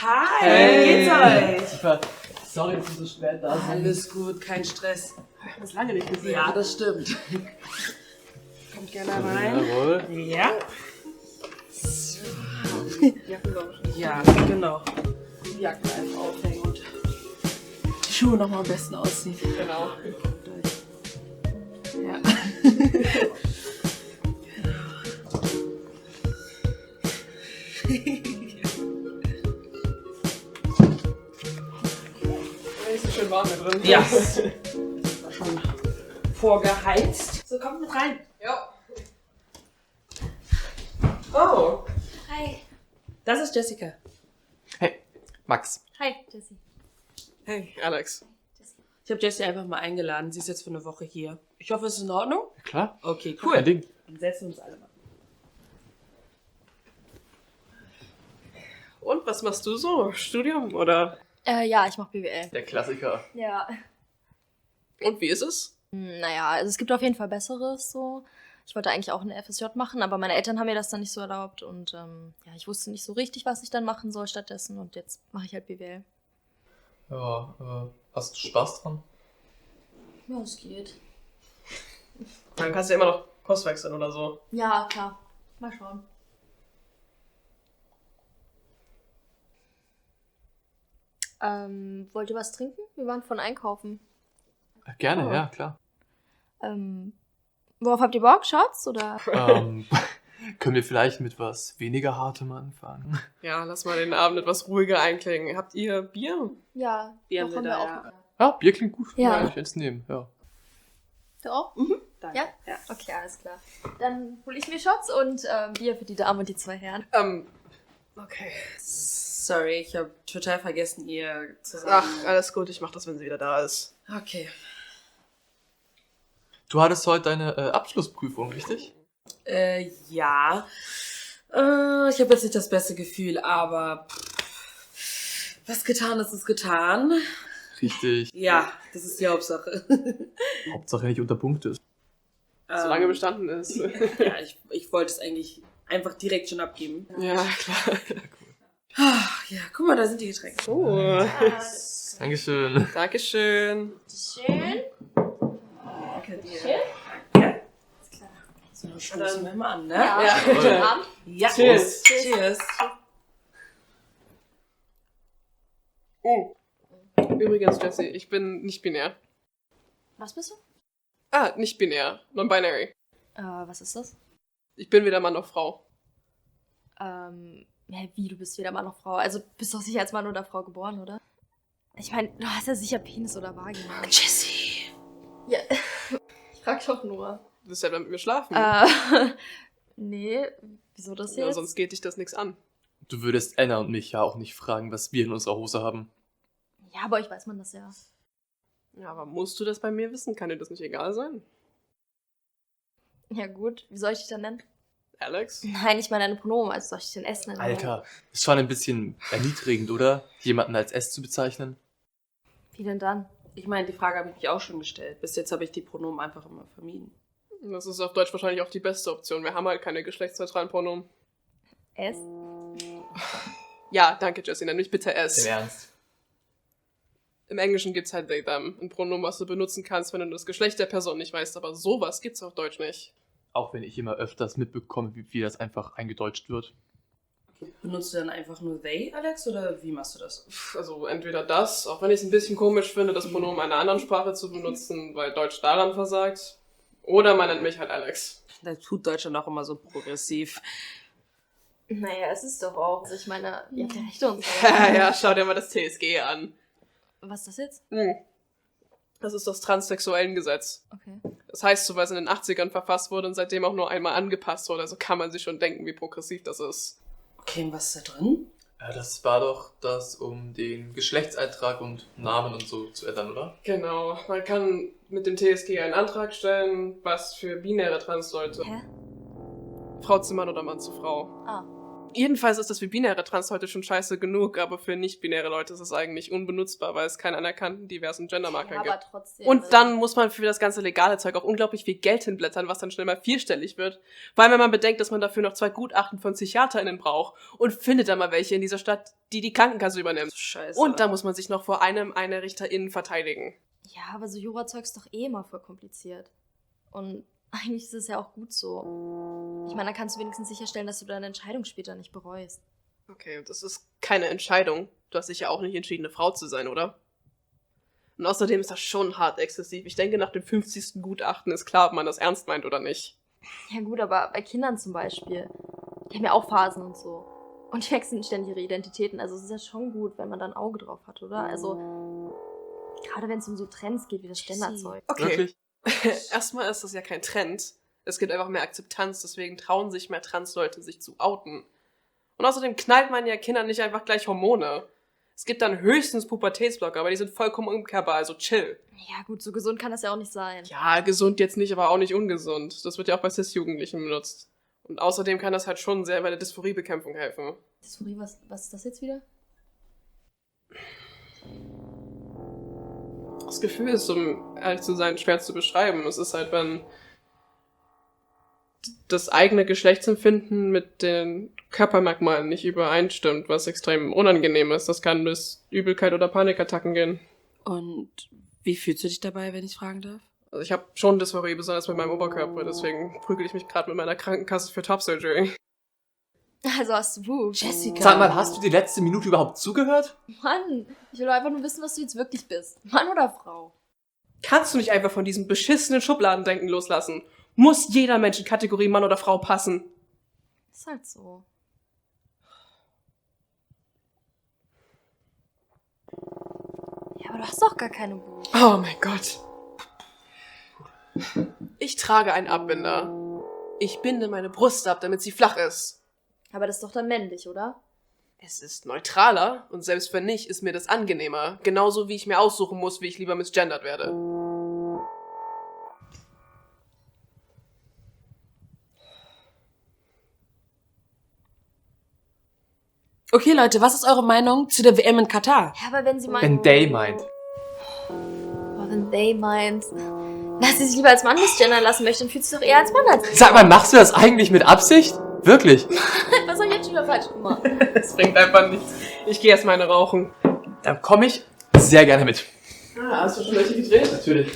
Hi, Hey. geht's euch? Super. Sorry, dass wir so spät da sind. Alles gut, kein Stress. Ich habe das lange nicht gesehen. Ja, das stimmt. Kommt gerne rein. Jawohl. Ja. Ja, genau. Die Jacke einfach aufhängen und die Schuhe nochmal am besten ausziehen. Genau. Ja. Ist so schön warm hier drin. Ja. Schon vorgeheizt. So, kommt mit rein. Ja. Oh. Hi. Das ist Jessica. Hey, Max. Hi, Jessie. Hey, Alex. Ich habe Jessie einfach mal eingeladen. Sie ist jetzt für eine Woche hier. Ich hoffe, es ist in Ordnung. Ja, klar. Okay, Kein cool. Ding. Dann setzen wir uns alle mal. Und was machst du so? Studium oder? Ja, ich mach BWL. Der Klassiker. Ja. Und wie ist es? Naja, also es gibt auf jeden Fall Besseres so. Ich wollte eigentlich auch eine FSJ machen, aber meine Eltern haben mir das dann nicht so erlaubt und ja, ich wusste nicht so richtig, was ich dann machen soll stattdessen und jetzt mache ich halt BWL. Ja, hast du Spaß dran? Ja, es geht. Dann kannst du ja immer noch Kurs wechseln oder so. Ja, klar. Mal schauen. Wollt ihr was trinken? Wir waren von einkaufen. Gerne, Oh. ja, klar. Worauf habt ihr Bock? Shots oder? Können wir vielleicht mit was weniger Hartem anfangen? Ja, lass mal den Abend etwas ruhiger einklingen. Habt ihr Bier? Ja, Die doch, haben wir da, ja. auch. Ja, Bier klingt gut. Ja. Kann ich jetzt nehmen, ja. Du auch? Danke. Ja? Ja. Okay, alles klar. Dann hole ich mir Shots und Bier für die Damen und die zwei Herren. Okay. Sorry, ich habe total vergessen, ihr zu sagen. Ach, alles gut. Ich mach das, wenn sie wieder da ist. Okay. Du hattest heute deine Abschlussprüfung, richtig? Ja. Ich habe jetzt nicht das beste Gefühl, aber was getan ist, ist getan. Richtig. Ja, das ist die Hauptsache. Hauptsache nicht unter Punkt ist. Solange bestanden ist. Ja, ich wollte es eigentlich einfach direkt schon abgeben. Ja, klar. Ja, guck mal, da sind die Getränke. Oh. Dankeschön. Dankeschön. Schön. Danke dir. Ja. So, dann stoßen wir mal an, ne? Ja, guten Abend. Ja. Cheers. Cheers. Oh. Übrigens, Jessie, ich bin nicht binär. Was bist du? Ah, nicht binär. Non-binary. Was ist das? Ich bin weder Mann noch Frau. Wie, du bist weder Mann noch Frau. Also bist du doch sicher als Mann oder Frau geboren, oder? Ich meine, du hast ja sicher Penis oder Vagina. Jessie. Ja, ich frag doch nur. Du willst ja mit mir schlafen. Nee, wieso das Ja, jetzt? sonst geht dich das nichts an. Du würdest Anna und mich ja auch nicht fragen, was wir in unserer Hose haben. Ja, bei euch weiß man das ja. Ja, aber musst du das bei mir wissen? Kann dir das nicht egal sein? Ja gut, wie soll ich dich dann nennen? Alex? Nein, ich meine deine Pronomen, also soll ich dich denn S nennen? Alter, ist schon ein bisschen erniedrigend, oder? Jemanden als S zu bezeichnen? Wie denn dann? Ich meine, die Frage habe ich mich auch schon gestellt. Bis jetzt habe ich die Pronomen einfach immer vermieden. Das ist auf Deutsch wahrscheinlich auch die beste Option. Wir haben halt keine geschlechtsneutralen Pronomen. S? Ja, danke, Jessie. Nenn mich bitte S. Ernst? Im Englischen gibt's halt they, them. Ein Pronomen, was du benutzen kannst, wenn du das Geschlecht der Person nicht weißt. Aber sowas gibt's auf Deutsch nicht. Auch wenn ich immer öfters mitbekomme, wie das einfach eingedeutscht wird. Benutzt du dann einfach nur they, Alex, oder wie machst du das? Also entweder das, auch wenn ich es ein bisschen komisch finde, das Pronomen einer anderen Sprache zu benutzen, weil Deutsch daran versagt. Oder man nennt mich halt Alex. Da tut Deutschland auch immer so progressiv. Naja, es ist doch auch. Also ich meine, ihr habt ja Rechte und so. Ja, schau dir mal das TSG an. Was ist das jetzt? Das ist das Transsexuellengesetz. Okay. Das heißt so, weil es in den 80ern verfasst wurde und seitdem auch nur einmal angepasst wurde. Also kann man sich schon denken, wie progressiv das ist. Okay, und was ist da drin? Ja, das war doch das, um den Geschlechtseintrag und Namen und so zu ändern, oder? Genau. Man kann mit dem TSG einen Antrag stellen, was für binäre Transleute. Hä? Frau zu Mann oder Mann zu Frau. Ah. Jedenfalls ist das für binäre Trans heute schon scheiße genug, aber für nicht-binäre Leute ist es eigentlich unbenutzbar, weil es keinen anerkannten diversen Gendermarker Ja, gibt. aber trotzdem. Und dann muss man für das ganze legale Zeug auch unglaublich viel Geld hinblättern, was dann schnell mal vierstellig wird. Vor allem, wenn man bedenkt, dass man dafür noch 2 Gutachten von PsychiaterInnen braucht und findet dann mal welche in dieser Stadt, die Krankenkasse übernimmt. Scheiße. Und da muss man sich noch vor einer RichterInnen verteidigen. Ja, aber so Jura-Zeug ist doch eh immer voll kompliziert. Und eigentlich ist es ja auch gut so. Ich meine, dann kannst du wenigstens sicherstellen, dass du deine Entscheidung später nicht bereust. Okay, das ist keine Entscheidung. Du hast dich ja auch nicht entschieden, eine Frau zu sein, oder? Und außerdem ist das schon hart exzessiv. Ich denke, nach dem 50. Gutachten ist klar, ob man das ernst meint oder nicht. Ja gut, aber bei Kindern zum Beispiel, die haben ja auch Phasen und so. Und die wechseln ständig ihre Identitäten. Also es ist ja schon gut, wenn man da ein Auge drauf hat, oder? Also gerade wenn es um so Trends geht, wie das Genderzeug. Okay. Wirklich? Erstmal ist das ja kein Trend. Es gibt einfach mehr Akzeptanz, deswegen trauen sich mehr Trans-Leute, sich zu outen. Und außerdem knallt man ja Kindern nicht einfach gleich Hormone. Es gibt dann höchstens Pubertätsblocker, aber die sind vollkommen umkehrbar, also chill. Ja gut, so gesund kann das ja auch nicht sein. Ja, gesund jetzt nicht, aber auch nicht ungesund. Das wird ja auch bei Cis-Jugendlichen benutzt. Und außerdem kann das halt schon sehr bei der Dysphoriebekämpfung helfen. Dysphorie, was ist das jetzt wieder? Das Gefühl ist, um ehrlich zu sein, schwer zu beschreiben. Es ist halt, wenn das eigene Geschlechtsempfinden mit den Körpermerkmalen nicht übereinstimmt, was extrem unangenehm ist. Das kann bis Übelkeit oder Panikattacken gehen. Und wie fühlst du dich dabei, wenn ich fragen darf? Also ich habe schon Dysphorie, besonders mit meinem Oberkörper, deswegen prügel ich mich gerade mit meiner Krankenkasse für Top-Surgery. Also hast du Boobs. Jessica. Sag mal, hast du die letzte Minute überhaupt zugehört? Mann, ich will doch einfach nur wissen, was du jetzt wirklich bist. Mann oder Frau? Kannst du nicht einfach von diesem beschissenen Schubladendenken loslassen? Muss jeder Mensch in Kategorie Mann oder Frau passen? Ist halt so. Ja, aber du hast doch gar keine Boobs. Oh mein Gott. Ich trage einen Abbinder. Ich binde meine Brust ab, damit sie flach ist. Aber das ist doch dann männlich, oder? Es ist neutraler und selbst wenn nicht, ist mir das angenehmer. Genauso wie ich mir aussuchen muss, wie ich lieber misgendert werde. Okay, Leute, was ist eure Meinung zu der WM in Katar? Ja, aber wenn sie meint... Wenn Day meint. Aber wenn they meint... Dass sie sich lieber als Mann misgendern lassen möchte, dann fühlt sie sich doch eher als Mann als... Sag mal, machst du das eigentlich mit Absicht? Wirklich? Was hab ich jetzt schon wieder falsch gemacht? Das bringt einfach nichts. Ich gehe erst mal eine rauchen. Dann komme ich sehr gerne mit. Ah, hast du schon welche gedreht? Natürlich.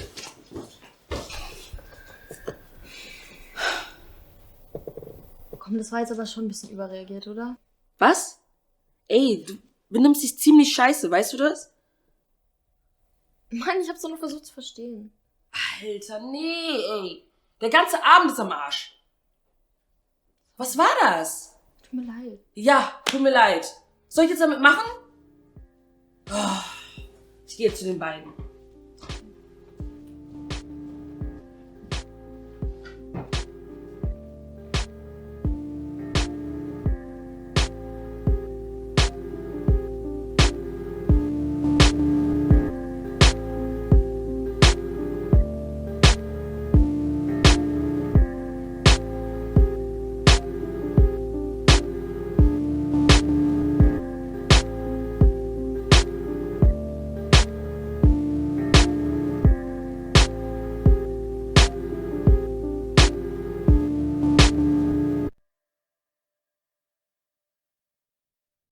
Komm, das war jetzt aber schon ein bisschen überreagiert, oder? Was? Ey, du benimmst dich ziemlich scheiße, weißt du das? Mann, ich hab's doch nur versucht zu verstehen. Alter, nee, ey. Der ganze Abend ist am Arsch. Was war das? Tut mir leid. Ja, tut mir leid. Soll ich jetzt damit machen? Oh, ich gehe jetzt zu den beiden.